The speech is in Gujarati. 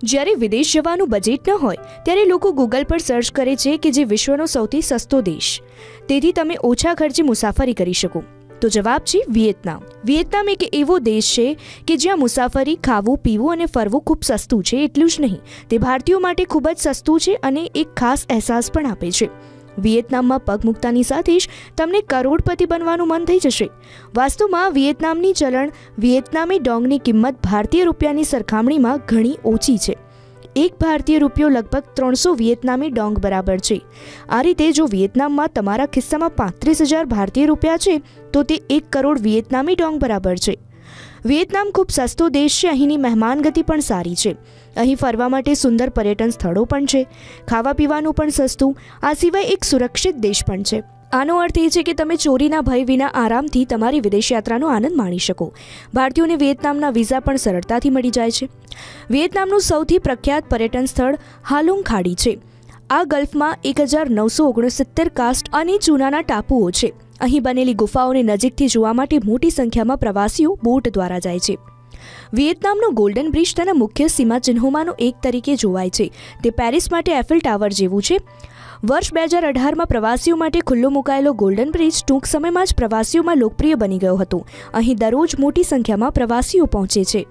જ્યારે વિદેશ જવાનું બજેટ ન હોય ત્યારે લોકો ગૂગલ પર સર્ચ કરે છે કે જે વિશ્વનો સૌથી સસ્તો દેશ, તેથી તમે ઓછા ખર્ચે મુસાફરી કરી શકો. તો જવાબ છે વિયેતનામ. વિયેતનામ એક એવો દેશ છે કે જ્યાં મુસાફરી, ખાવું, પીવું અને ફરવું ખૂબ સસ્તું છે. એટલું જ નહીં, તે ભારતીયો માટે ખૂબ જ સસ્તું છે અને એક ખાસ અહેસાસ પણ આપે છે. વિયેતનામમાં પગ મૂકતાની સાથે જ તમને કરોડપતિ બનવાનું મન થઈ જશે. વાસ્તવમાં વિયેતનામની ચલણ વિયેતનામી ડોંગની કિંમત ભારતીય રૂપિયાની સરખામણીમાં ઘણી ઓછી છે. એક ભારતીય રૂપિયો લગભગ 300 વિયેતનામી ડોંગ બરાબર છે. આ રીતે જો વિયેતનામમાં તમારા ખિસ્સામાં 35,000 ભારતીય રૂપિયા છે તો તે 1 કરોડ વિયેતનામી ડોંગ બરાબર છે. વિયેતનામ ખૂબ સસ્તો દેશ છે. અહીંની મહેમાનગતિ પણ સારી છે. અહીં ફરવા માટે સુંદર પર્યટન સ્થળો પણ છે. ખાવા પીવાનું પણ સસ્તું. આ સિવાય એક સુરક્ષિત દેશ પણ છે. આનો અર્થ એ છે કે તમે ચોરીના ભય વિના આરામથી તમારી વિદેશ યાત્રાનો આનંદ માણી શકો. ભારતીયોને વિયેતનામના વિઝા પણ સરળતાથી મળી જાય છે. વિયેતનામનું સૌથી પ્રખ્યાત પર્યટન સ્થળ હાલોંગ ખાડી છે. આ ગલ્ફમાં 1969 કાસ્ટ અને ચૂનાના ટાપુઓ છે. અહીં બનેલી ગુફાઓને નજીકથી જોવા માટે મોટી સંખ્યામાં પ્રવાસીઓ બોટ દ્વારા જાય છે. વિયેતનામનો ગોલ્ડન બ્રિજ તેના મુખ્ય સીમાચિહ્નોમાંનો એક તરીકે જોવાય છે. તે પેરિસ માટે એફિલ ટાવર જેવું છે. વર્ષ 2018માં પ્રવાસીઓ માટે ખુલ્લો મુકાયેલો ગોલ્ડન બ્રિજ ટૂંક સમયમાં જ પ્રવાસીઓમાં લોકપ્રિય બની ગયો હતો. અહીં દરરોજ મોટી સંખ્યામાં પ્રવાસીઓ પહોંચે છે.